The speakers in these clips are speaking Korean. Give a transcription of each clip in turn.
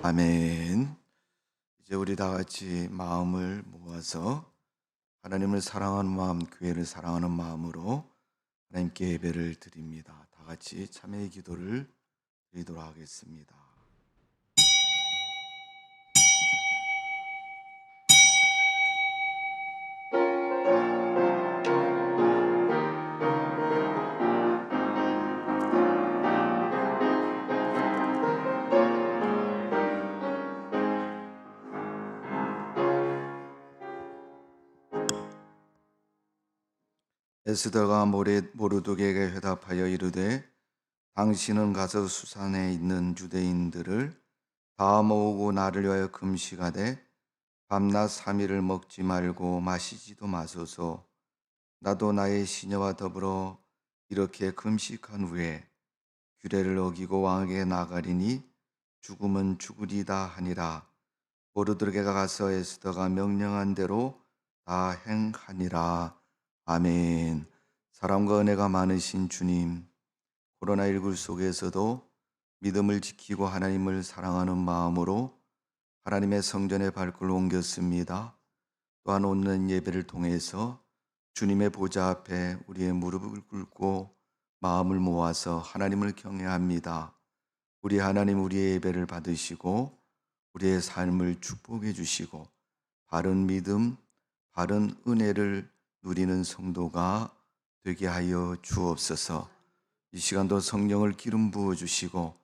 아멘. 이제 우리 다 같이 마음을 모아서 하나님을 사랑하는 마음, 교회를 사랑하는 마음으로 하나님께 예배를 드립니다. 다 같이 참회의 기도를 드리도록 하겠습니다. 에스더가 모르드게에게 회답하여 이르되 당신은 가서 수산에 있는 유대인들을 다 모으고 나를 위하여 금식하되 밤낮 3일을 먹지 말고 마시지도 마소서. 나도 나의 시녀와 더불어 이렇게 금식한 후에 규례를 어기고 왕에게 나가리니 죽으면 죽으리다 하니라. 모르드게가 가서 에스더가 명령한 대로 다 행하니라. 아멘. 사랑과 은혜가 많으신 주님, 코로나19 속에서도 믿음을 지키고 하나님을 사랑하는 마음으로 하나님의 성전에 발걸음 옮겼습니다. 또한 오늘 예배를 통해서 주님의 보좌 앞에 우리의 무릎을 꿇고 마음을 모아서 하나님을 경외합니다. 우리 하나님, 우리의 예배를 받으시고 우리의 삶을 축복해 주시고 바른 믿음, 바른 은혜를 누리는 성도가 되게 하여 주옵소서. 이 시간도 성령을 기름 부어 주시고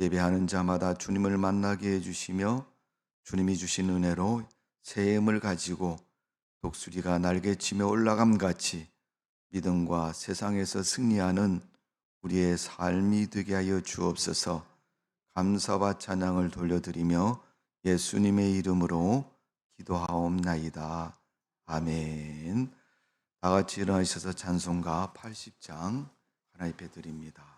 예배하는 자마다 주님을 만나게 해주시며 주님이 주신 은혜로 새 힘을 가지고 독수리가 날개치며 올라감같이 믿음과 세상에서 승리하는 우리의 삶이 되게 하여 주옵소서. 감사와 찬양을 돌려드리며 예수님의 이름으로 기도하옵나이다. 아멘. 다 같이 일어나셔서 찬송가 80장 하나님 앞에 드립니다.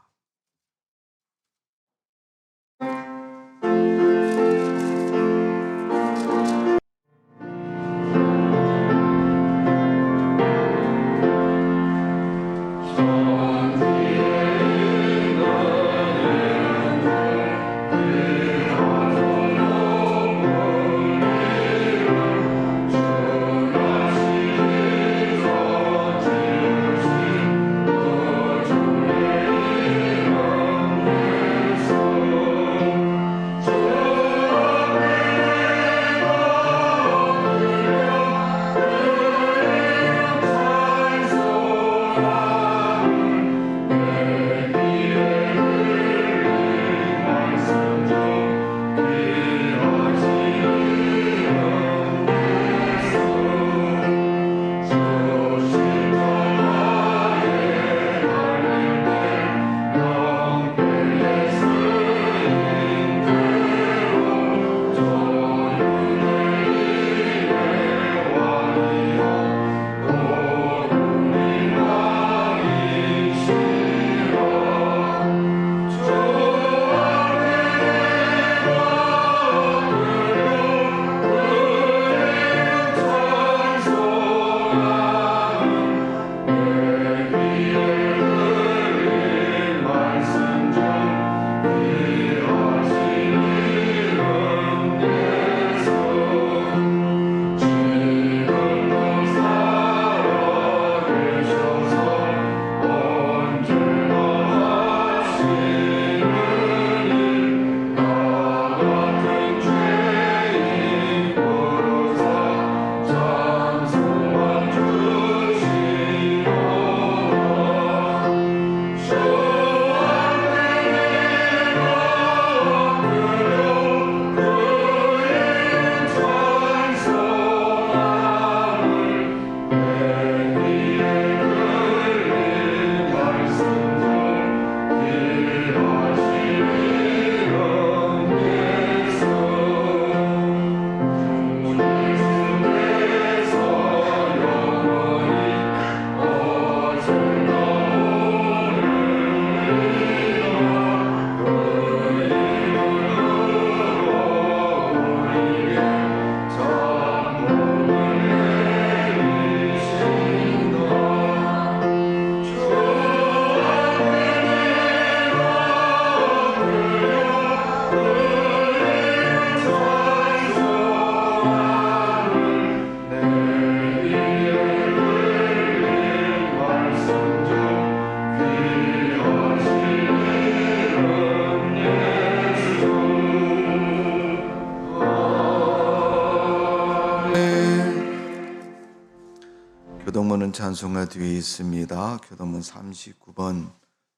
찬송가 뒤에 있습니다. 교도문 39번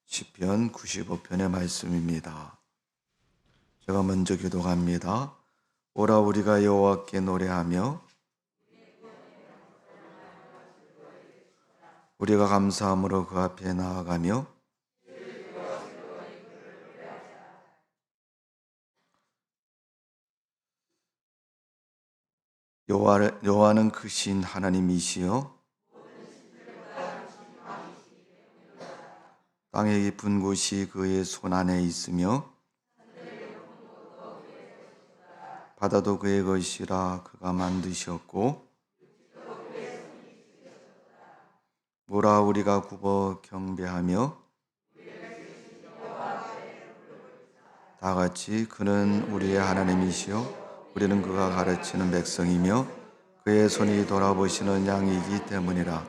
시편 95편의 말씀입니다. 제가 먼저 교독합니다. 오라 우리가 여호와께 노래하며 우리가 감사함으로 그 앞에 나아가며 여호와는 크신 하나님이시여 땅의 깊은 곳이 그의 손 안에 있으며 바다도 그의 것이라 그가 만드셨고 뭐라 우리가 굽어 경배하며 다 같이 그는 우리의 하나님이시여 우리는 그가 가르치는 백성이며 그의 손이 돌아보시는 양이기 때문이라.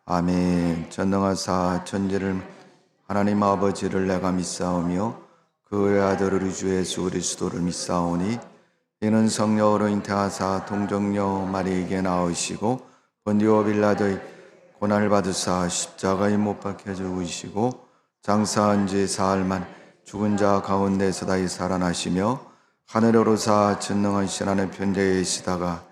아멘. 전능하사 천지를 하나님 아버지를 내가 믿사오며 그의 아들 우리 주 예수 그리스도를 믿사오니 이는 성령으로 잉태하사 동정녀 마리에게 나으시고 본디오 빌라도의 고난을 받으사 십자가에 못 박혀 죽으시고 장사한 지 사흘 만 죽은 자 가운데서 다시 살아나시며 하늘에 오르사 전능하신 하나님 편대에 계시다가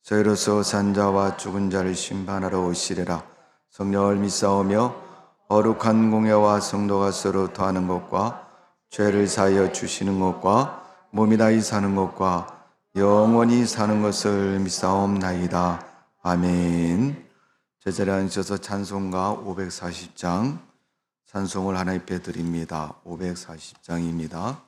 저희로서 산자와 죽은 자를 심판하러 오시리라. 성령을 믿사오며 거룩한 공예와 성도가 서로 더하는 것과 죄를 사하여 주시는 것과 몸이 다시 사는 것과 영원히 사는 것을 믿사옵나이다. 아멘. 제자리에 앉으셔서 찬송가 540장 찬송을 하나 입에 드립니다. 540장입니다.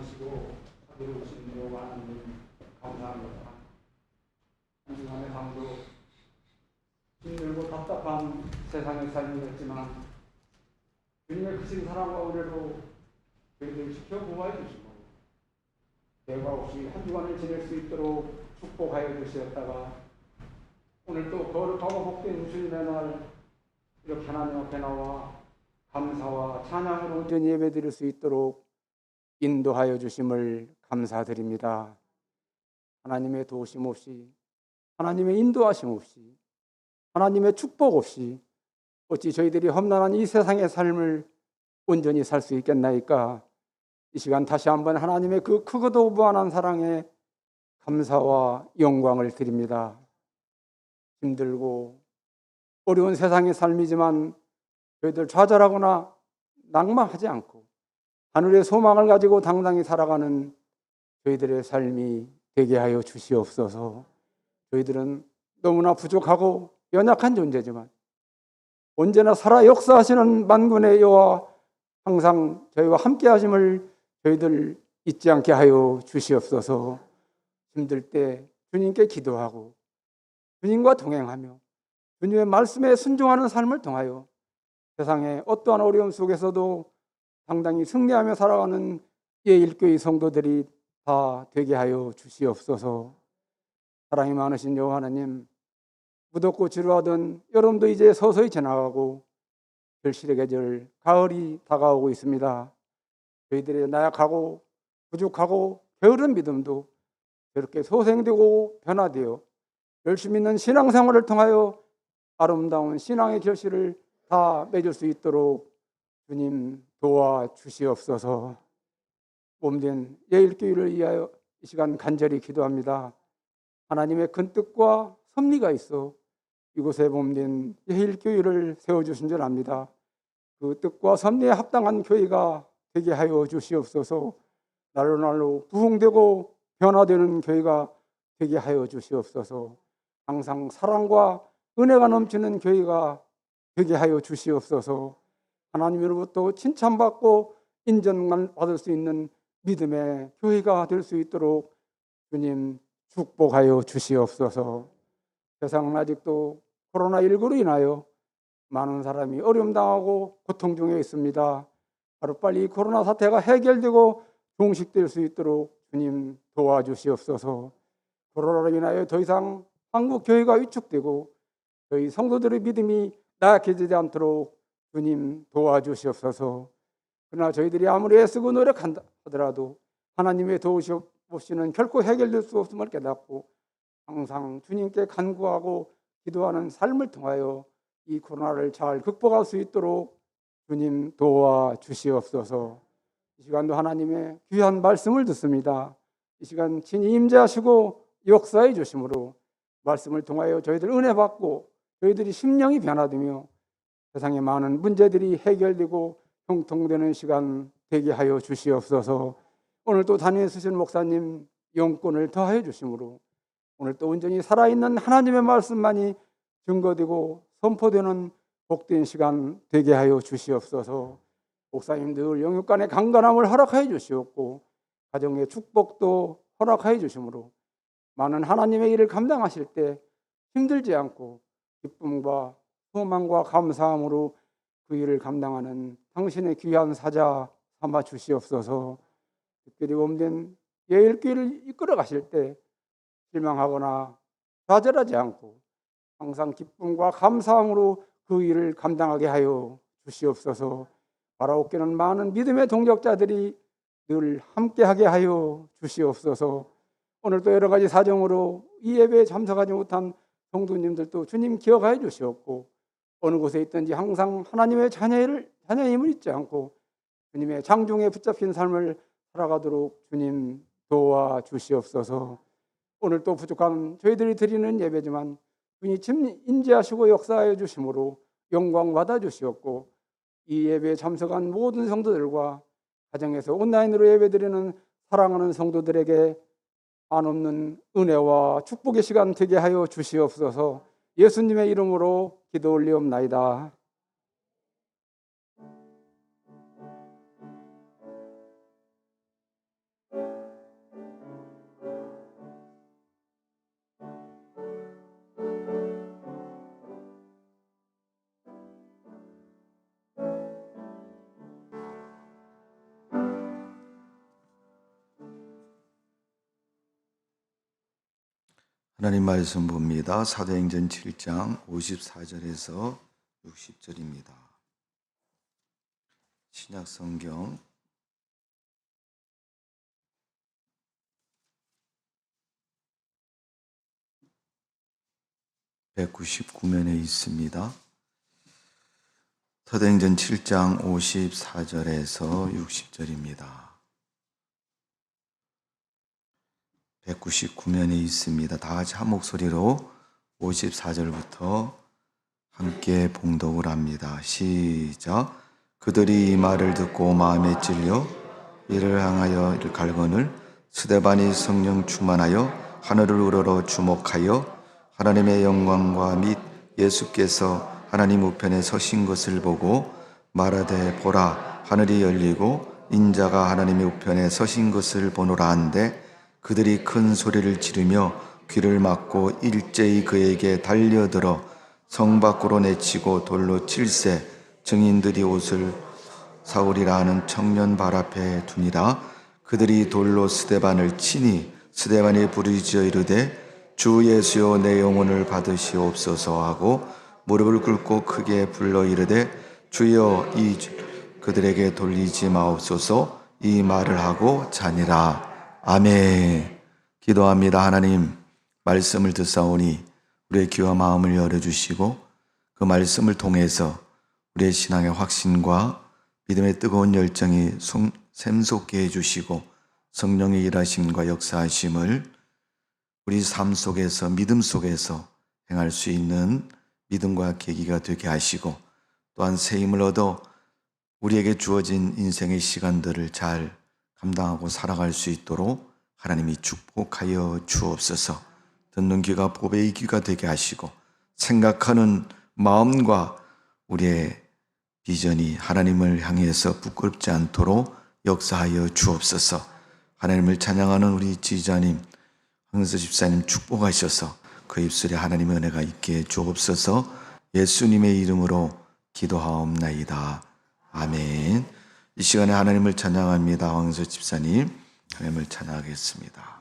많으시고 이루신 여호와 하나님 감사합니다. 한 주간의 삶도 힘들고 답답한 세상의 삶이었지만 주님의 크신 사랑과 은혜로 저희들 지켜 보호해 주시고 대가 없이 한 주간을 지낼 수 있도록 축복하여 주시었다가 오늘 또 거룩하고 복된 무술의 날 이렇게 하나님 앞에 나와 감사와 찬양으로 온전히 예배드릴 수 있도록 인도하여 주심을 감사드립니다. 하나님의 도우심 없이, 하나님의 인도하심 없이, 하나님의 축복 없이 어찌 저희들이 험난한 이 세상의 삶을 온전히 살 수 있겠나이까. 이 시간 다시 한번 하나님의 그 크고도 무한한 사랑에 감사와 영광을 드립니다. 힘들고 어려운 세상의 삶이지만 저희들 좌절하거나 낙망하지 않고 하늘의 소망을 가지고 당당히 살아가는 저희들의 삶이 되게 하여 주시옵소서. 저희들은 너무나 부족하고 연약한 존재지만 언제나 살아 역사하시는 만군의 여호와 항상 저희와 함께 하심을 저희들 잊지 않게 하여 주시옵소서. 힘들 때 주님께 기도하고 주님과 동행하며 주님의 말씀에 순종하는 삶을 통하여 세상의 어떠한 어려움 속에서도 당당히 승리하며 살아가는 예일교회 성도들이 다 되게 하여 주시옵소서. 사랑이 많으신 여호와 하나님, 무덥고 지루하던 여름도 이제 서서히 지나가고 결실의 계절 가을이 다가오고 있습니다. 저희들의 나약하고 부족하고 게으른 믿음도 저렇게 소생되고 변화되어 열심히 있는 신앙생활을 통하여 아름다운 신앙의 결실을 다 맺을 수 있도록 주님 도와주시옵소서. 몸된 예일교회를 위하여 이 시간 간절히 기도합니다. 하나님의 큰 뜻과 섭리가 있어 이곳에 몸된 예일교회를 세워주신 줄 압니다. 그 뜻과 섭리에 합당한 교회가 되게 하여 주시옵소서. 날로 날로 부흥되고 변화되는 교회가 되게 하여 주시옵소서. 항상 사랑과 은혜가 넘치는 교회가 되게 하여 주시옵소서. 하나님으로부터 칭찬받고 인정만 받을 수 있는 믿음의 교회가 될 수 있도록 주님 축복하여 주시옵소서. 세상은 아직도 코로나19로 인하여 많은 사람이 어려움 당하고 고통 중에 있습니다. 하루빨리 이 코로나 사태가 해결되고 종식될 수 있도록 주님 도와주시옵소서. 코로나로 인하여 더 이상 한국 교회가 위축되고 저희 성도들의 믿음이 나약해지지 않도록 주님 도와주시옵소서. 그러나 저희들이 아무리 애쓰고 노력한다 하더라도 하나님의 도우심 없이는 결코 해결될 수 없음을 깨닫고 항상 주님께 간구하고 기도하는 삶을 통하여 이 코로나를 잘 극복할 수 있도록 주님 도와주시옵소서. 이 시간도 하나님의 귀한 말씀을 듣습니다. 이 시간 친히 임재하시고 역사해 주심으로 말씀을 통하여 저희들 은혜 받고 저희들이 심령이 변화되며 세상의 많은 문제들이 해결되고 형통되는 시간 되게 하여 주시옵소서. 오늘 또 담임 쓰신 목사님 영권을 더하여 주심으로 오늘 또 온전히 살아있는 하나님의 말씀만이 증거되고 선포되는 복된 시간 되게 하여 주시옵소서. 목사님 늘 영육간의 강건함을 허락하여 주시옵고 가정의 축복도 허락하여 주심으로 많은 하나님의 일을 감당하실 때 힘들지 않고 기쁨과 소망과 감사함으로 그 일을 감당하는 당신의 귀한 사자 삼아 주시옵소서. 특별히 몸된 예일교회를 이끌어 가실 때 실망하거나 좌절하지 않고 항상 기쁨과 감사함으로 그 일을 감당하게 하여 주시옵소서. 바라옵기는 많은 믿음의 동력자들이 늘 함께하게 하여 주시옵소서. 오늘도 여러 가지 사정으로 이 예배에 참석하지 못한 성도님들도 주님 기억하여 주시옵고 어느 곳에 있든지 항상 하나님의 자녀임을 잊지 않고 주님의 장중에 붙잡힌 삶을 살아가도록 주님 도와주시옵소서. 오늘 또 부족한 저희들이 드리는 예배지만 주님 인지하시고 역사하여 주심으로 영광 받아 주시옵고 이 예배에 참석한 모든 성도들과 가정에서 온라인으로 예배드리는 사랑하는 성도들에게 한없는 은혜와 축복의 시간 되게 하여 주시옵소서. 예수님의 이름으로 기도 올리옵나이다. 하나님 말씀 봅니다. 사도행전 7장 54절에서 60절입니다. 신약 성경 199면에 있습니다. 사도행전 7장 54절에서 60절입니다. 199면에 있습니다. 다 같이 한 목소리로 54절부터 함께 봉독을 합니다. 시작. 그들이 이 말을 듣고 마음에 찔려 이를 향하여 이를 갈거늘 스데반이 성령 충만하여 하늘을 우러러 주목하여 하나님의 영광과 및 예수께서 하나님 우편에 서신 것을 보고 말하되 보라 하늘이 열리고 인자가 하나님의 우편에 서신 것을 보노라 한데 그들이 큰 소리를 지르며 귀를 막고 일제히 그에게 달려들어 성 밖으로 내치고 돌로 칠세 증인들이 옷을 사울이라 하는 청년 발 앞에 두니라. 그들이 돌로 스데반을 치니 스데반이 부르짖어 이르되 주 예수여 내 영혼을 받으시옵소서 하고 무릎을 꿇고 크게 불러 이르되 주여 이 그들에게 돌리지 마옵소서 이 말을 하고 자니라. 아멘. 기도합니다. 하나님 말씀을 듣사오니 우리의 귀와 마음을 열어주시고 그 말씀을 통해서 우리의 신앙의 확신과 믿음의 뜨거운 열정이 샘솟게 해주시고 성령의 일하심과 역사하심을 우리 삶 속에서 믿음 속에서 행할 수 있는 믿음과 계기가 되게 하시고 또한 새 힘을 얻어 우리에게 주어진 인생의 시간들을 잘 감당하고 살아갈 수 있도록 하나님이 축복하여 주옵소서. 듣는 귀가 보배의 귀가 되게 하시고 생각하는 마음과 우리의 비전이 하나님을 향해서 부끄럽지 않도록 역사하여 주옵소서. 하나님을 찬양하는 우리 지휘자님 황은서 집사님 축복하셔서 그 입술에 하나님의 은혜가 있게 주옵소서. 예수님의 이름으로 기도하옵나이다. 아멘. 이 시간에 하나님을 찬양합니다. 황은서 집사님 하나님을 찬양하겠습니다.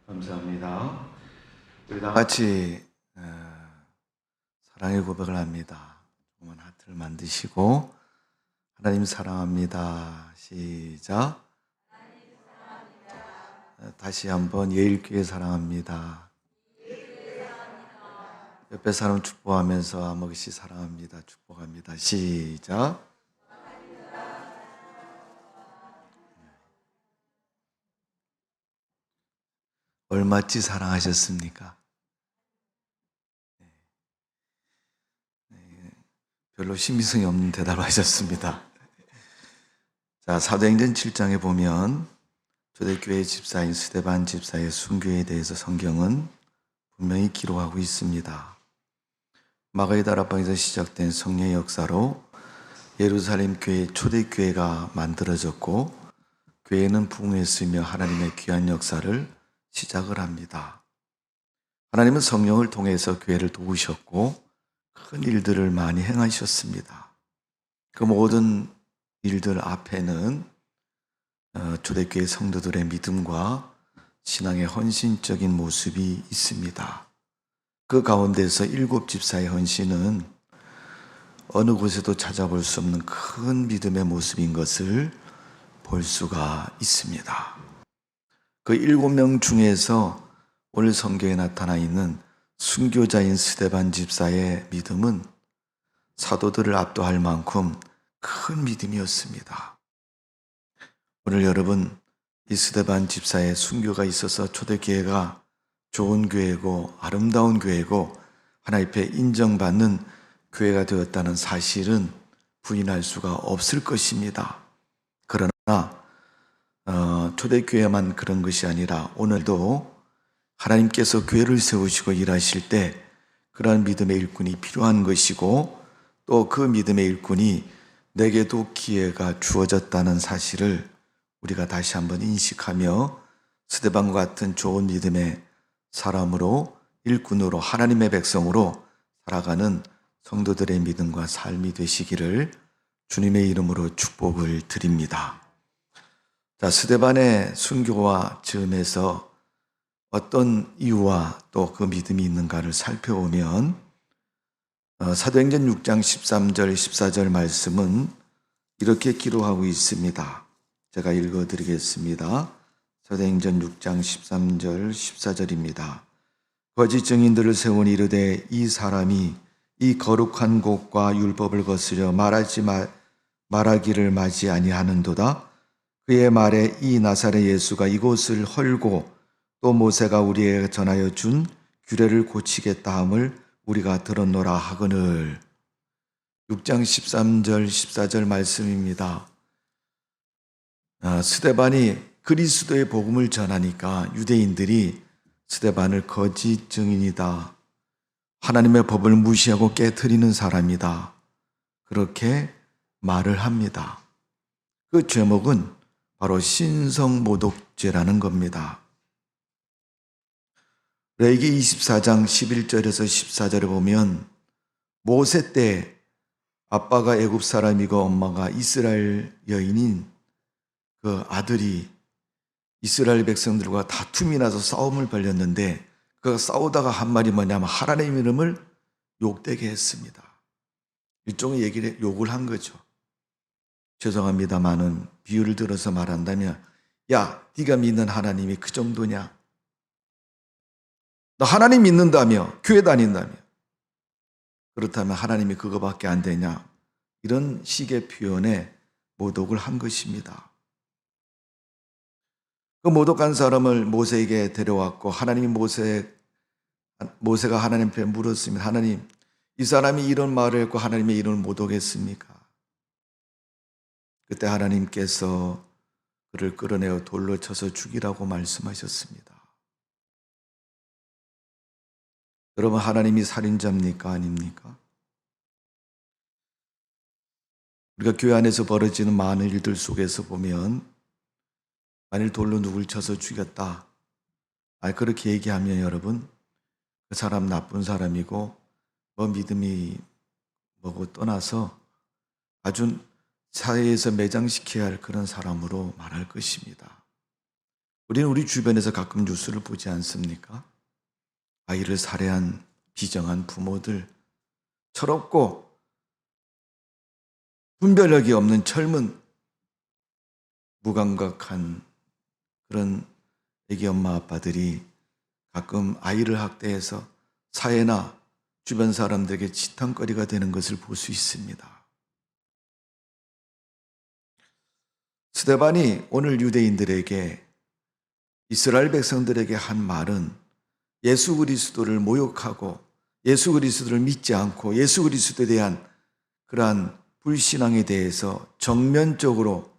감사합니다. 우리 다 같이 사랑의 고백을 합니다. 조그만 하트를 만드시고 하나님 사랑합니다. 시작. 다시 한번 예일교회 사랑합니다. 옆에 사람 축복하면서 아버지 사랑합니다. 축복합니다. 시작. 얼마치 사랑하셨습니까? 별로 신빙성이 없는 대답을 하셨습니다. 자, 사도행전 7장에 보면 초대교회 집사인 스데반 집사의 순교에 대해서 성경은 분명히 기록하고 있습니다. 마가의 다락방에서 시작된 성령의 역사로 예루살렘 교회 초대교회가 만들어졌고 교회는 부흥했으며 하나님의 귀한 역사를 시작을 합니다. 하나님은 성령을 통해서 교회를 도우셨고 큰 일들을 많이 행하셨습니다. 그 모든 일들 앞에는 초대교회 성도들의 믿음과 신앙의 헌신적인 모습이 있습니다. 그 가운데서 7 집사의 헌신은 어느 곳에도 찾아볼 수 없는 큰 믿음의 모습인 것을 볼 수가 있습니다. 그 7명 중에서 오늘 성경에 나타나 있는 순교자인 스데반 집사의 믿음은 사도들을 압도할 만큼 큰 믿음이었습니다. 오늘 여러분, 이 스데반 집사의 순교가 있어서 초대교회가 좋은 교회고 아름다운 교회고 하나님 앞에 인정받는 교회가 되었다는 사실은 부인할 수가 없을 것입니다. 그러나 초대교회만 그런 것이 아니라 오늘도 하나님께서 교회를 세우시고 일하실 때 그러한 믿음의 일꾼이 필요한 것이고 또 그 믿음의 일꾼이 내게도 기회가 주어졌다는 사실을 우리가 다시 한번 인식하며 스데반과 같은 좋은 믿음의 사람으로 일꾼으로 하나님의 백성으로 살아가는 성도들의 믿음과 삶이 되시기를 주님의 이름으로 축복을 드립니다. 자, 스데반의 순교와 즈음에서 어떤 이유와 또 그 믿음이 있는가를 살펴보면 사도행전 6장 13절 14절 말씀은 이렇게 기록하고 있습니다. 제가 읽어드리겠습니다. 사도행전 6장 13절 14절입니다. 거짓 증인들을 세우니 이르되 이 사람이 이 거룩한 곳과 율법을 거스려 말하기를 마지 아니하는도다. 그의 말에 이 나사렛 예수가 이곳을 헐고 또 모세가 우리에게 전하여 준 규례를 고치겠다 함을 우리가 들었노라 하거늘. 6장 13절 14절 말씀입니다. 스데반이 그리스도의 복음을 전하니까 유대인들이 스데반을 거짓 증인이다, 하나님의 법을 무시하고 깨트리는 사람이다, 그렇게 말을 합니다. 그 제목은 바로 신성모독죄라는 겁니다. 레위기 24장 11절에서 14절에 보면 모세 때 아빠가 애굽 사람이고 엄마가 이스라엘 여인인 그 아들이 이스라엘 백성들과 다툼이 나서 싸움을 벌였는데 그가 싸우다가 한 말이 뭐냐면 하나님의 이름을 욕되게 했습니다. 일종의 욕을 한 거죠. 죄송합니다만은 비유를 들어서 말한다면 야, 네가 믿는 하나님이 그 정도냐? 너 하나님 믿는다며? 교회 다닌다며? 그렇다면 하나님이 그거밖에 안 되냐? 이런 식의 표현에 모독을 한 것입니다. 그 모독한 사람을 모세에게 데려왔고 하나님이 모세가 하나님 앞에 물었습니다. 하나님, 이 사람이 이런 말을 했고 하나님의 이름을 모독했습니까? 그때 하나님께서 그를 끌어내어 돌로 쳐서 죽이라고 말씀하셨습니다. 여러분, 하나님이 살인자입니까? 아닙니까? 우리가 교회 안에서 벌어지는 많은 일들 속에서 보면 만일 돌로 누굴 쳐서 죽였다, 그렇게 얘기하면 여러분, 그 사람 나쁜 사람이고 뭐 믿음이 뭐고 떠나서 아주 사회에서 매장시켜야 할 그런 사람으로 말할 것입니다. 우리는 우리 주변에서 가끔 뉴스를 보지 않습니까? 아이를 살해한 비정한 부모들, 철없고 분별력이 없는 젊은 무감각한 그런 애기 엄마 아빠들이 가끔 아이를 학대해서 사회나 주변 사람들에게 지탄거리가 되는 것을 볼 수 있습니다. 스데반이 오늘 유대인들에게, 이스라엘 백성들에게 한 말은 예수 그리스도를 모욕하고 예수 그리스도를 믿지 않고 예수 그리스도에 대한 그러한 불신앙에 대해서 정면적으로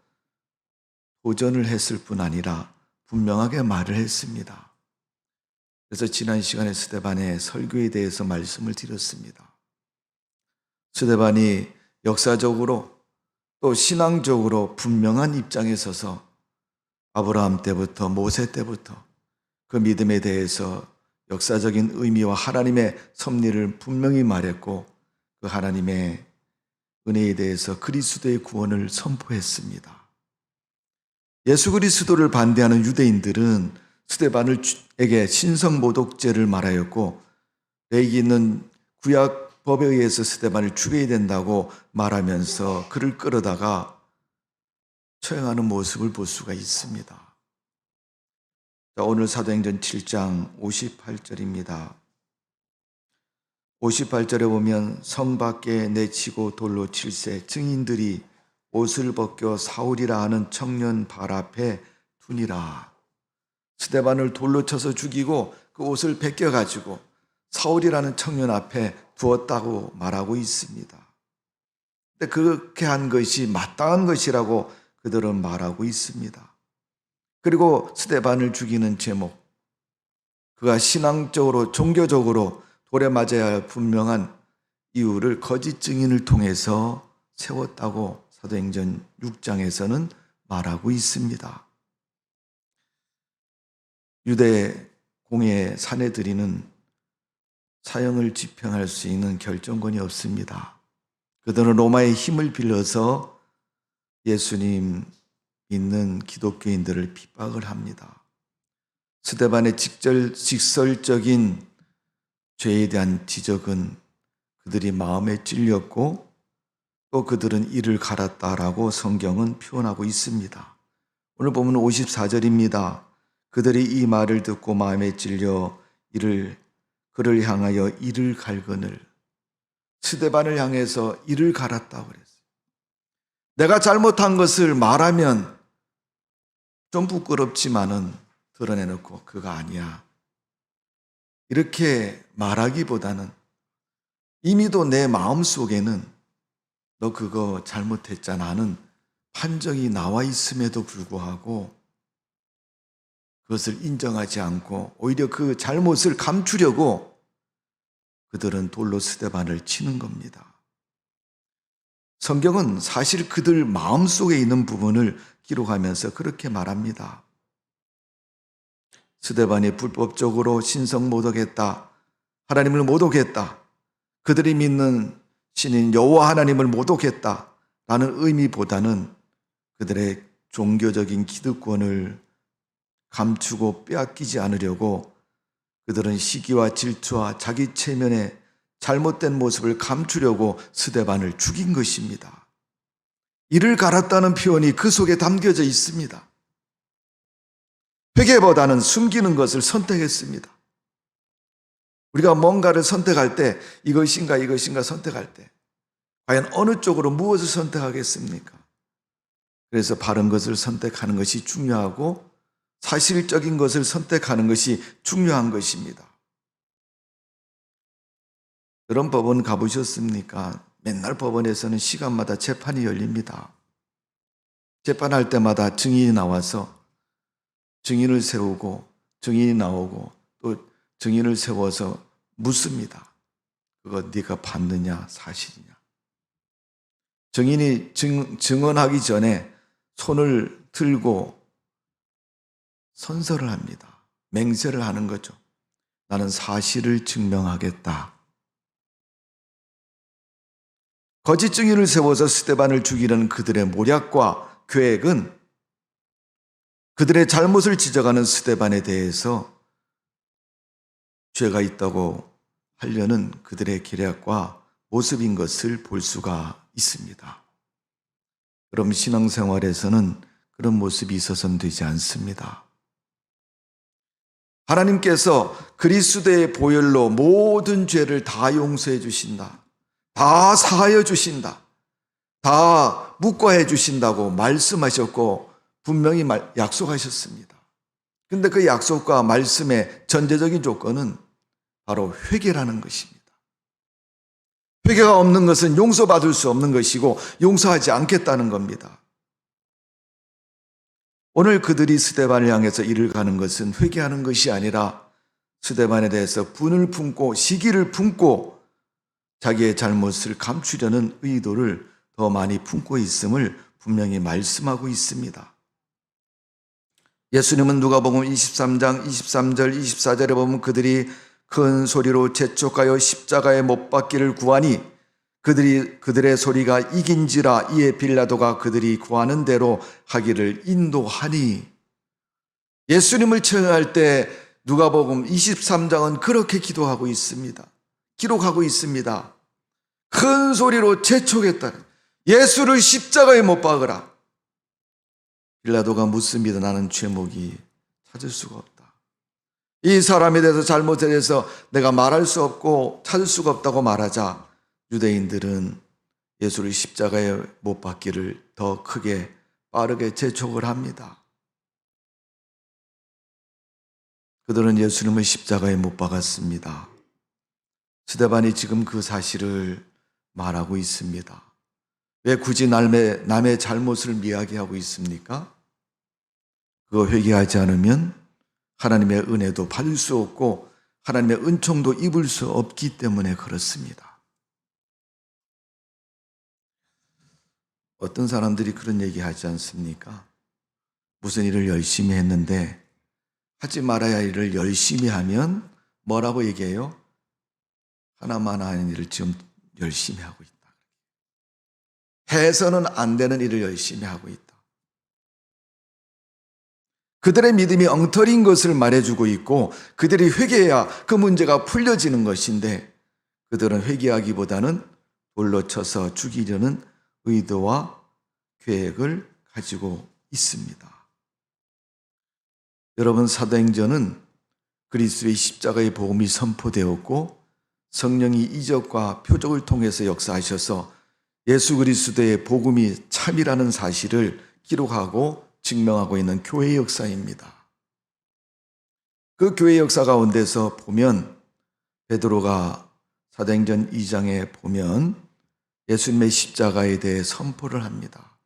도전을 했을 뿐 아니라 분명하게 말을 했습니다. 그래서 지난 시간에 스데반의 설교에 대해서 말씀을 드렸습니다. 스데반이 역사적으로 또 신앙적으로 분명한 입장에 서서 아브라함 때부터 모세 때부터 그 믿음에 대해서 역사적인 의미와 하나님의 섭리를 분명히 말했고, 그 하나님의 은혜에 대해서 그리스도의 구원을 선포했습니다. 예수 그리스도를 반대하는 유대인들은 스데반에게 신성모독죄를 말하였고, 레위 있는 구약 법에 의해서 스데반을 죽여야 된다고 말하면서 그를 끌어다가 처형하는 모습을 볼 수가 있습니다. 자, 오늘 사도행전 7장 58절입니다. 58절에 보면 성 밖에 내치고 돌로 칠세 증인들이 옷을 벗겨 사울이라 하는 청년 발 앞에 두니라. 스데반을 돌로 쳐서 죽이고 그 옷을 벗겨가지고 사울이라는 청년 앞에 두었다고 말하고 있습니다. 근데 그렇게 한 것이 마땅한 것이라고 그들은 말하고 있습니다. 그리고 스데반을 죽이는 제목, 그가 신앙적으로 종교적으로 돌에 맞아야 할 분명한 이유를 거짓 증인을 통해서 세웠다고 사도행전 6장에서는 말하고 있습니다. 유대 공예 사내들이는 사형을 집행할 수 있는 결정권이 없습니다. 그들은 로마의 힘을 빌려서 예수님 믿는 기독교인들을 핍박을 합니다. 스데반의 직설적인 죄에 대한 지적은 그들이 마음에 찔렸고 또 그들은 이를 갈았다라고 성경은 표현하고 있습니다. 오늘 보면 54절입니다. 그들이 이 말을 듣고 마음에 찔려 그를 향하여 이를 갈거늘, 스데반을 향해서 이를 갈았다고 그랬어요. 내가 잘못한 것을 말하면 좀 부끄럽지만은 드러내놓고 그가 아니야, 이렇게 말하기보다는 이미도 내 마음속에는 너 그거 잘못했잖아 하는 판정이 나와 있음에도 불구하고 그것을 인정하지 않고 오히려 그 잘못을 감추려고 그들은 돌로 스데반을 치는 겁니다. 성경은 사실 그들 마음속에 있는 부분을 기록하면서 그렇게 말합니다. 스데반이 불법적으로 신성모독했다, 하나님을 모독했다, 그들이 믿는 신인 여호와 하나님을 모독했다 라는 의미보다는 그들의 종교적인 기득권을 감추고 빼앗기지 않으려고 그들은 시기와 질투와 자기 체면의 잘못된 모습을 감추려고 스데반을 죽인 것입니다. 이를 갈았다는 표현이 그 속에 담겨져 있습니다. 회개보다는 숨기는 것을 선택했습니다. 우리가 뭔가를 선택할 때 이것인가 선택할 때 과연 어느 쪽으로 무엇을 선택하겠습니까? 그래서 바른 것을 선택하는 것이 중요하고 사실적인 것을 선택하는 것이 중요한 것입니다. 그런 법원 가보셨습니까? 맨날 법원에서는 시간마다 재판이 열립니다. 재판할 때마다 증인이 나와서 증인을 세우고 증인이 나오고 또 증인을 세워서 묻습니다. 그거 네가 봤느냐, 사실이냐. 증인이 증언하기 전에 손을 들고 선서를 합니다. 맹세를 하는 거죠. 나는 사실을 증명하겠다. 거짓 증인을 세워서 스데반을 죽이려는 그들의 모략과 계획은 그들의 잘못을 지적하는 스데반에 대해서 죄가 있다고 하려는 그들의 계략과 모습인 것을 볼 수가 있습니다. 그럼 신앙생활에서는 그런 모습이 있어서는 되지 않습니다. 하나님께서 그리스도의 보혈로 모든 죄를 다 용서해 주신다. 다 사하여 주신다. 다 묵과해 주신다고 말씀하셨고 분명히 약속하셨습니다. 근데 그 약속과 말씀의 전제적인 조건은 바로 회개라는 것입니다. 회개가 없는 것은 용서받을 수 없는 것이고 용서하지 않겠다는 겁니다. 오늘 그들이 스데반을 향해서 이를 가는 것은 회개하는 것이 아니라 스데반에 대해서 분을 품고 시기를 품고 자기의 잘못을 감추려는 의도를 더 많이 품고 있음을 분명히 말씀하고 있습니다. 예수님은 누가복음 23장 23절 24절에 보면 그들이 큰 소리로 재촉하여 십자가에 못 박기를 구하니 그들의 소리가 이긴지라 이에 빌라도가 그들이 구하는 대로 하기를 인도하니. 예수님을 처형할 때 누가복음 23장은 그렇게 기도하고 있습니다. 기록하고 있습니다. 큰 소리로 재촉했다. 예수를 십자가에 못 박으라. 빌라도가 묻습니다. 나는 죄목이 찾을 수가 없다. 이 사람에 대해서 잘못에 대해서 내가 말할 수 없고 찾을 수가 없다고 말하자 유대인들은 예수를 십자가에 못 박기를 더 크게 빠르게 재촉을 합니다. 그들은 예수님을 십자가에 못 박았습니다. 스데반이 지금 그 사실을 말하고 있습니다. 왜 굳이 남의 잘못을 이야기하고 있습니까? 그거 회개하지 않으면 하나님의 은혜도 받을 수 없고 하나님의 은총도 입을 수 없기 때문에 그렇습니다. 어떤 사람들이 그런 얘기 하지 않습니까? 무슨 일을 열심히 했는데 하지 말아야 할 일을 열심히 하면 뭐라고 얘기해요? 하나만 하는 일을 지금 열심히 하고 있다. 해서는 안 되는 일을 열심히 하고 있다. 그들의 믿음이 엉터리인 것을 말해주고 있고 그들이 회개해야 그 문제가 풀려지는 것인데 그들은 회개하기보다는 돌로 쳐서 죽이려는 의도와 계획을 가지고 있습니다. 여러분, 사도행전은 그리스도의 십자가의 복음이 선포되었고 성령이 이적과 표적을 통해서 역사하셔서 예수 그리스도의 복음이 참이라는 사실을 기록하고 증명하고 있는 교회의 역사입니다. 그 교회의 역사 가운데서 보면 베드로가 사도행전 2장에 보면 예수님의 십자가에 대해 선포를 합니다.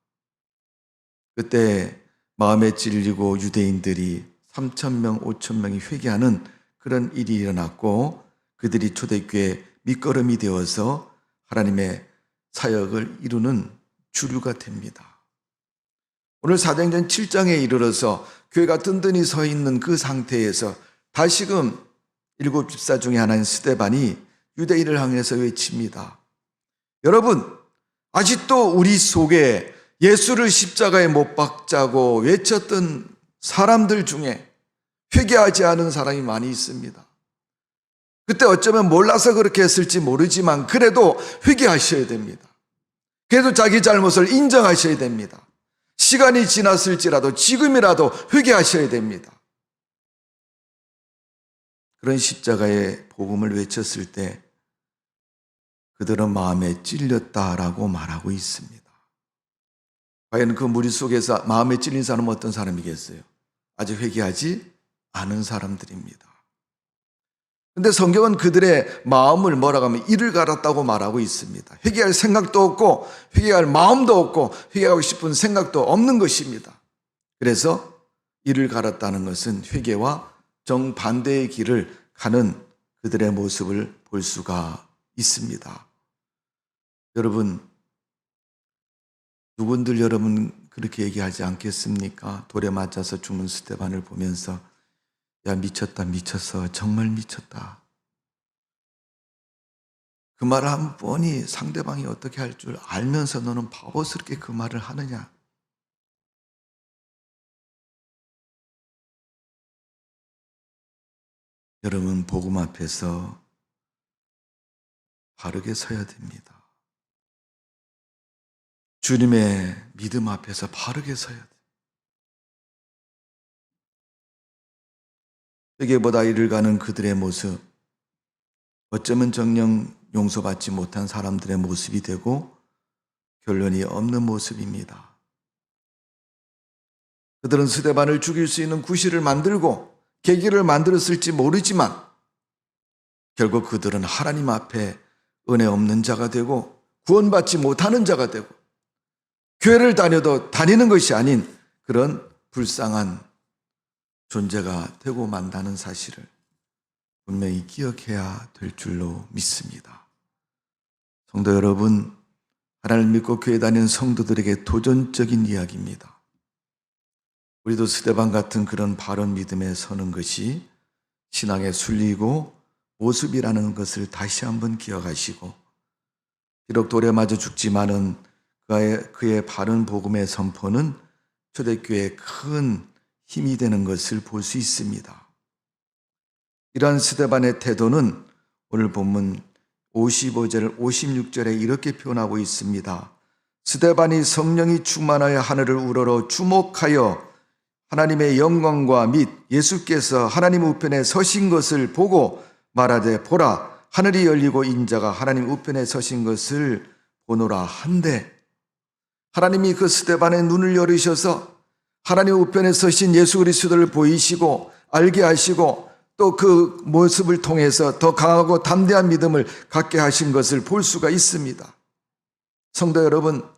그때 마음에 찔리고 유대인들이 3,000명, 5,000명이 회개하는 그런 일이 일어났고 그들이 초대교회 밑거름이 되어서 하나님의 사역을 이루는 주류가 됩니다. 오늘 사도행전 7장에 이르러서 교회가 든든히 서 있는 그 상태에서 다시금 일곱 집사 중에 하나인 스데반이 유대인을 향해서 외칩니다. 여러분, 아직도 우리 속에 예수를 십자가에 못 박자고 외쳤던 사람들 중에 회개하지 않은 사람이 많이 있습니다. 그때 어쩌면 몰라서 그렇게 했을지 모르지만 그래도 회개하셔야 됩니다. 그래도 자기 잘못을 인정하셔야 됩니다. 시간이 지났을지라도 지금이라도 회개하셔야 됩니다. 그런 십자가의 복음을 외쳤을 때 그들은 마음에 찔렸다라고 말하고 있습니다. 과연 그 무리 속에서 마음에 찔린 사람은 어떤 사람이겠어요? 아직 회개하지 않은 사람들입니다. 그런데 성경은 그들의 마음을 뭐라고 하면 이를 갈았다고 말하고 있습니다. 회개할 생각도 없고 회개할 마음도 없고 회개하고 싶은 생각도 없는 것입니다. 그래서 이를 갈았다는 것은 회개와 정반대의 길을 가는 그들의 모습을 볼 수가 있습니다. 여러분, 누군들 여러분 그렇게 얘기하지 않겠습니까? 돌에 맞아서 죽는 스데반을 보면서 야, 미쳤다, 미쳤어, 정말 미쳤다. 그 말을 하면 뻔히 상대방이 어떻게 할 줄 알면서 너는 바보스럽게 그 말을 하느냐. 여러분, 복음 앞에서 바르게 서야 됩니다. 주님의 믿음 앞에서 바르게 서야 돼요. 세계보다 이를 가는 그들의 모습, 어쩌면 정녕 용서받지 못한 사람들의 모습이 되고 결론이 없는 모습입니다. 그들은 스데반을 죽일 수 있는 구실을 만들고 계기를 만들었을지 모르지만 결국 그들은 하나님 앞에 은혜 없는 자가 되고 구원받지 못하는 자가 되고 교회를 다녀도 다니는 것이 아닌 그런 불쌍한 존재가 되고 만다는 사실을 분명히 기억해야 될 줄로 믿습니다. 성도 여러분, 하나님을 믿고 교회 다니는 성도들에게 도전적인 이야기입니다. 우리도 스데반 같은 그런 바른 믿음에 서는 것이 신앙의 순리이고 모습이라는 것을 다시 한번 기억하시고, 비록 돌에 맞아 죽지만은 그의 바른 복음의 선포는 초대교회의 큰 힘이 되는 것을 볼 수 있습니다. 이러한 스데반의 태도는 오늘 본문 55절, 56절에 이렇게 표현하고 있습니다. 스데반이 성령이 충만하여 하늘을 우러러 주목하여 하나님의 영광과 및 예수께서 하나님 우편에 서신 것을 보고 말하되, 보라, 하늘이 열리고 인자가 하나님 우편에 서신 것을 보노라 한데, 하나님이 그 스데반의 눈을 열으셔서 하나님 우편에 서신 예수 그리스도를 보이시고 알게 하시고 또 그 모습을 통해서 더 강하고 담대한 믿음을 갖게 하신 것을 볼 수가 있습니다. 성도 여러분,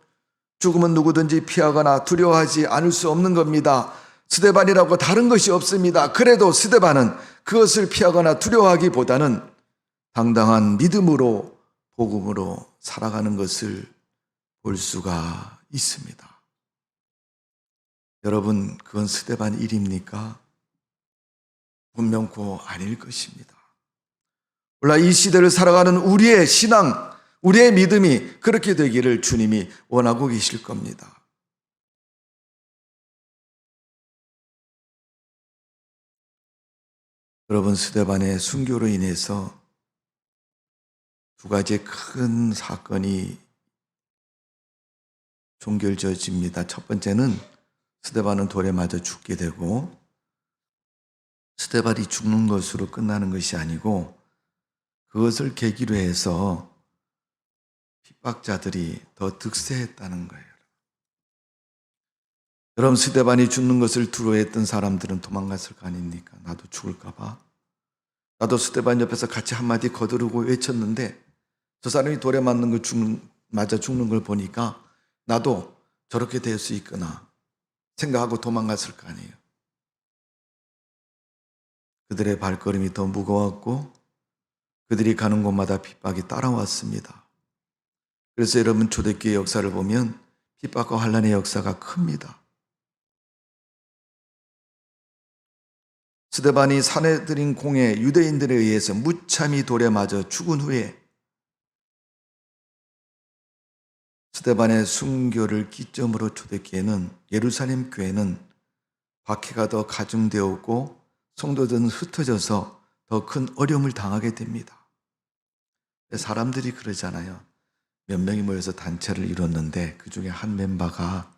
죽음은 누구든지 피하거나 두려워하지 않을 수 없는 겁니다. 스데반이라고 다른 것이 없습니다. 그래도 스데반은 그것을 피하거나 두려워하기보다는 당당한 믿음으로 복음으로 살아가는 것을 볼 수가 있습니다. 여러분, 그건 스데반 일입니까? 분명코 아닐 것입니다. 몰라, 이 시대를 살아가는 우리의 신앙, 우리의 믿음이 그렇게 되기를 주님이 원하고 계실 겁니다. 여러분, 스데반의 순교로 인해서 두 가지의 큰 사건이 종결되어집니다. 첫 번째는 스데반은 돌에 맞아 죽게 되고, 스데반이 죽는 것으로 끝나는 것이 아니고 그것을 계기로 해서 핍박자들이 더 득세했다는 거예요. 여러분, 스데반이 죽는 것을 두려워했던 사람들은 도망갔을 거 아닙니까? 나도 죽을까 봐. 나도 스데반 옆에서 같이 한마디 거두르고 외쳤는데 저 사람이 돌에 맞아 죽는 걸 보니까 나도 저렇게 될 수 있구나 생각하고 도망갔을 거 아니에요. 그들의 발걸음이 더 무거웠고 그들이 가는 곳마다 핍박이 따라왔습니다. 그래서 여러분, 초대교회 역사를 보면 핍박과 환난의 역사가 큽니다. 스데반이 사내들인 공회 유대인들에 의해서 무참히 돌에 맞아 죽은 후에 스데반의 순교를 기점으로 초대교회는, 예루살렘 교회는 박해가 더 가중되었고 성도들은 흩어져서 더 큰 어려움을 당하게 됩니다. 사람들이 그러잖아요. 몇 명이 모여서 단체를 이뤘는데 그 중에 한 멤버가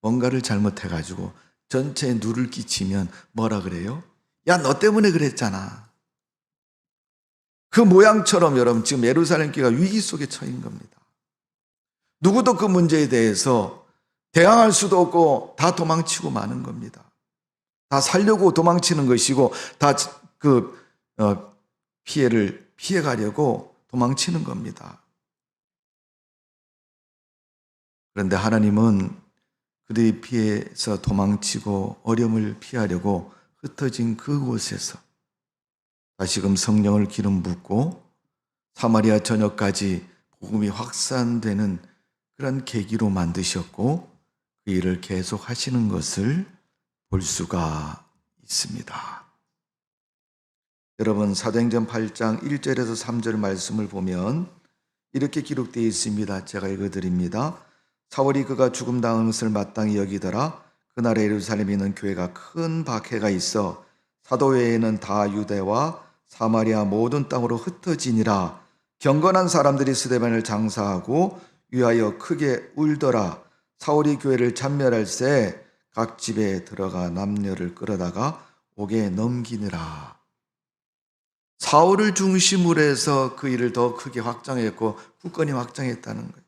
뭔가를 잘못해가지고 전체에 누를 끼치면 뭐라 그래요? 야, 너 때문에 그랬잖아. 그 모양처럼 여러분, 지금 예루살렘 교회가 위기 속에 처인 겁니다. 누구도 그 문제에 대해서 대항할 수도 없고 다 도망치고 마는 겁니다. 다 살려고 도망치는 것이고 다 피해를 피해가려고 도망치는 겁니다. 그런데 하나님은 그들이 피해서 도망치고 어려움을 피하려고 흩어진 그곳에서 다시금 성령을 기름 붓고 사마리아 전역까지 복음이 확산되는 그런 계기로 만드셨고 그 일을 계속 하시는 것을 볼 수가 있습니다. 여러분, 사도행전 8장 1절에서 3절 말씀을 보면 이렇게 기록되어 있습니다. 제가 읽어드립니다. 사울이 그가 죽음 당한 것을 마땅히 여기더라. 그날에 예루살렘에 있는 교회가 큰 박해가 있어 사도 외에는 다 유대와 사마리아 모든 땅으로 흩어지니라. 경건한 사람들이 스데반을 장사하고 위하여 크게 울더라. 사울이 교회를 잔멸할새 각 집에 들어가 남녀를 끌어다가 옥에 넘기느라. 사울을 중심으로 해서 그 일을 더 크게 확장했고 굳건히 확장했다는 거예요.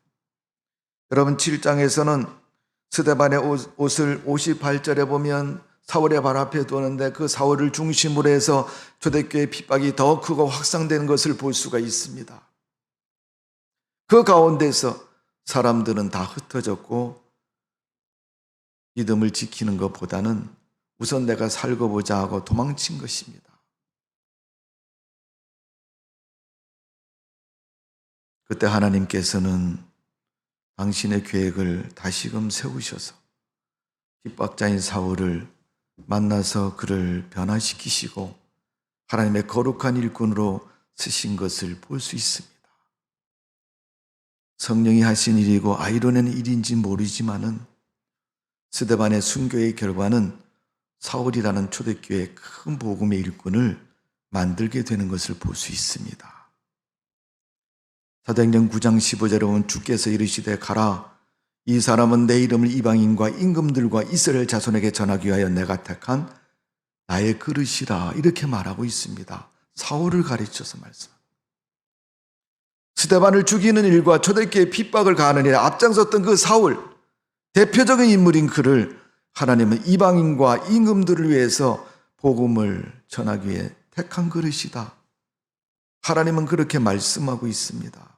여러분 7장에서는 스데반의 옷을 58절에 보면 사울의 발 앞에 두는데 그 사울을 중심으로 해서 초대교회 핍박이 더 크고 확산되는 것을 볼 수가 있습니다. 그 가운데서 사람들은 다 흩어졌고 믿음을 지키는 것보다는 우선 내가 살고 보자 하고 도망친 것입니다. 그때 하나님께서는 당신의 계획을 다시금 세우셔서 핍박자인 사울을 만나서 그를 변화시키시고 하나님의 거룩한 일꾼으로 쓰신 것을 볼 수 있습니다. 성령이 하신 일이고 이뤄낸 일인지 모르지만은 스데반의 순교의 결과는 사울이라는 초대교회의 큰 복음의 일꾼을 만들게 되는 것을 볼 수 있습니다. 사도행전 9장 15절에 보면 주께서 이르시되 가라. 이 사람은 내 이름을 이방인과 임금들과 이스라엘 자손에게 전하기 위하여 내가 택한 나의 그릇이라 이렇게 말하고 있습니다. 사울을 가르쳐서 말씀합니다. 스데반을 죽이는 일과 초대교회의 핍박을 가하는 일에 앞장섰던 그 사울, 대표적인 인물인 그를 하나님은 이방인과 임금들을 위해서 복음을 전하기 위해 택한 그릇이다. 하나님은 그렇게 말씀하고 있습니다.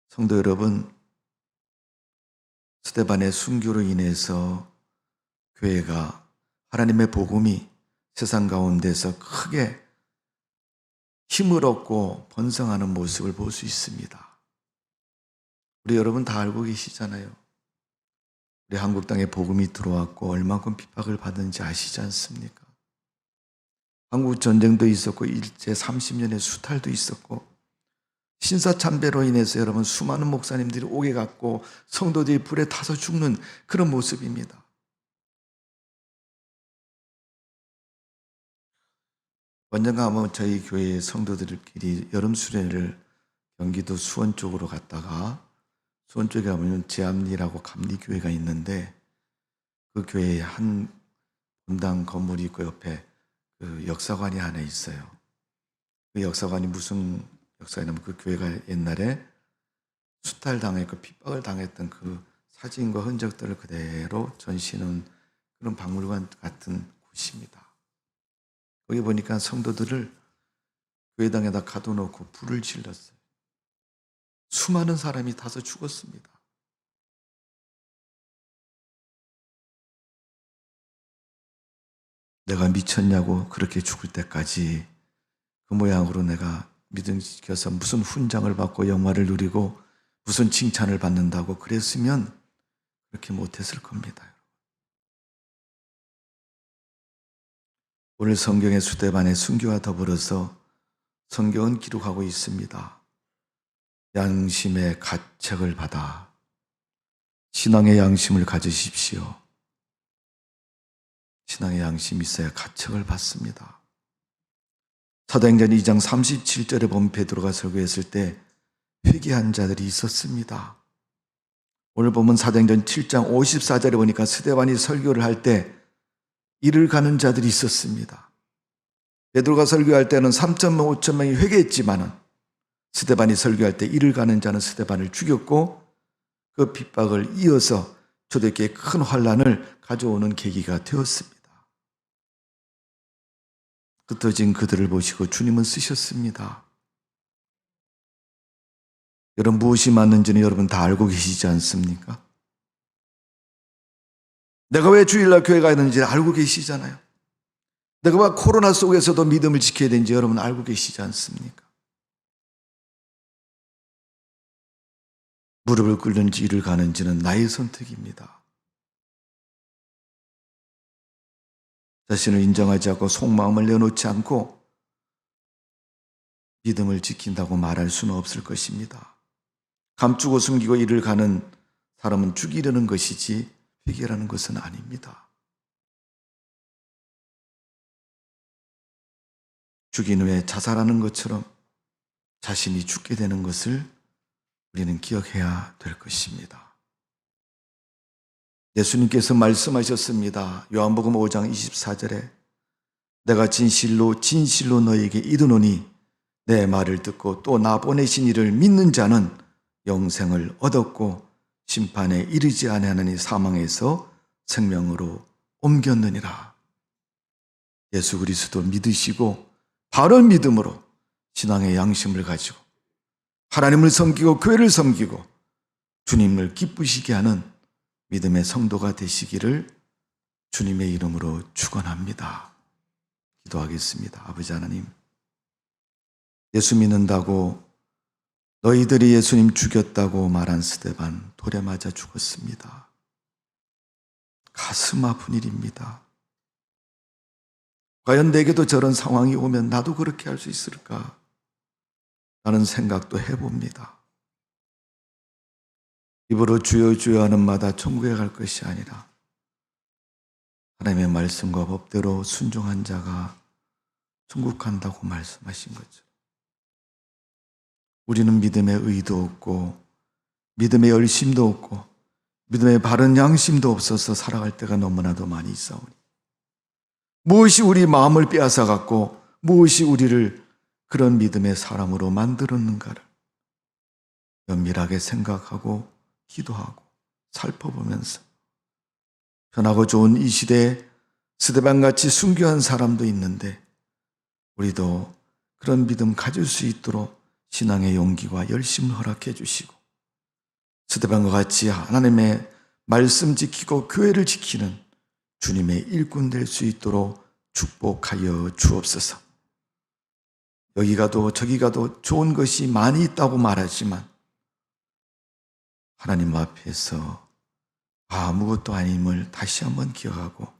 성도 여러분, 스데반의 순교로 인해서 교회가 하나님의 복음이 세상 가운데서 크게 힘을 얻고 번성하는 모습을 볼 수 있습니다. 우리 여러분 다 알고 계시잖아요. 우리 한국 땅에 복음이 들어왔고 얼마큼 핍박을 받는지 아시지 않습니까? 한국 전쟁도 있었고 일제 30년의 수탈도 있었고 신사참배로 인해서 여러분 수많은 목사님들이 옥에 갔고 성도들이 불에 타서 죽는 그런 모습입니다. 언젠가 한번 저희 교회 성도들끼리 여름 수련회를 경기도 수원 쪽으로 갔다가 수원 쪽에 가면 제암리라고 감리교회가 있는데 그 교회에 한 분당 건물이 있고 옆에 그 역사관이 하나 있어요. 그 역사관이 무슨 역사냐면 그 교회가 옛날에 수탈당했고 핍박을 당했던 그 사진과 흔적들을 그대로 전시하는 그런 박물관 같은 곳입니다. 거기 보니까 성도들을 교회당에다 가둬놓고 불을 질렀어요. 수많은 사람이 타서 죽었습니다. 내가 미쳤냐고 그렇게 죽을 때까지 그 모양으로 내가 믿음 지켜서 무슨 훈장을 받고 영화를 누리고 무슨 칭찬을 받는다고 그랬으면 그렇게 못했을 겁니다. 오늘 성경의 스데반의 순교와 더불어서 성경은 기록하고 있습니다. 양심의 가책을 받아 신앙의 양심을 가지십시오. 신앙의 양심이 있어야 가책을 받습니다. 사도행전 2장 37절에 보면 베드로가 설교했을 때 회개한 자들이 있었습니다. 오늘 보면 사도행전 7장 54절에 보니까 스데반이 설교를 할 때 이를 가는 자들이 있었습니다. 베드로가 설교할 때는 3,500, 5,000명이 회개했지만은 스데반이 설교할 때 이를 가는 자는 스데반을 죽였고 그 핍박을 이어서 초대교회에 큰 환란을 가져오는 계기가 되었습니다. 흩어진 그들을 보시고 주님은 쓰셨습니다. 여러분 무엇이 맞는지는 여러분 다 알고 계시지 않습니까? 내가 왜 주일날 교회 가야 되는지 알고 계시잖아요. 내가 왜 코로나 속에서도 믿음을 지켜야 되는지 여러분 알고 계시지 않습니까? 무릎을 꿇는지 이를 가는지는 나의 선택입니다. 자신을 인정하지 않고 속마음을 내놓지 않고 믿음을 지킨다고 말할 수는 없을 것입니다. 감추고 숨기고 이를 가는 사람은 죽이려는 것이지 회개라는 것은 아닙니다. 죽인 후에 자살하는 것처럼 자신이 죽게 되는 것을 우리는 기억해야 될 것입니다. 예수님께서 말씀하셨습니다. 요한복음 5장 24절에 내가 진실로 진실로 너에게 이르노니 내 말을 듣고 또 나 보내신 이를 믿는 자는 영생을 얻었고 심판에 이르지 아니하느니 사망에서 생명으로 옮겼느니라. 예수 그리스도 믿으시고 바른 믿음으로 신앙의 양심을 가지고 하나님을 섬기고 교회를 섬기고 주님을 기쁘시게 하는 믿음의 성도가 되시기를 주님의 이름으로 축원합니다. 기도하겠습니다. 아버지 하나님, 예수 믿는다고 너희들이 예수님 죽였다고 말한 스데반 돌에 맞아 죽었습니다. 가슴 아픈 일입니다. 과연 내게도 저런 상황이 오면 나도 그렇게 할 수 있을까? 라는 생각도 해봅니다. 입으로 주여 주여 하는 마다 천국에 갈 것이 아니라 하나님의 말씀과 법대로 순종한 자가 천국 간다고 말씀하신 거죠. 우리는 믿음의 의도 없고 믿음의 열심도 없고 믿음의 바른 양심도 없어서 살아갈 때가 너무나도 많이 있사오니 무엇이 우리 마음을 빼앗아갔고 무엇이 우리를 그런 믿음의 사람으로 만들었는가를 면밀하게 생각하고 기도하고 살펴보면서 편하고 좋은 이 시대에 스데반같이 순교한 사람도 있는데 우리도 그런 믿음 가질 수 있도록 신앙의 용기와 열심을 허락해 주시고 스데반과 같이 하나님의 말씀 지키고 교회를 지키는 주님의 일꾼 될 수 있도록 축복하여 주옵소서. 여기 가도 저기 가도 좋은 것이 많이 있다고 말하지만 하나님 앞에서 아무것도 아님을 다시 한번 기억하고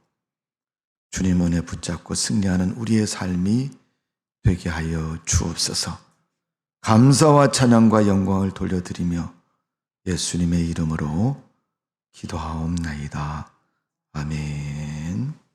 주님 은혜 붙잡고 승리하는 우리의 삶이 되게 하여 주옵소서. 감사와 찬양과 영광을 돌려드리며 예수님의 이름으로 기도하옵나이다. 아멘.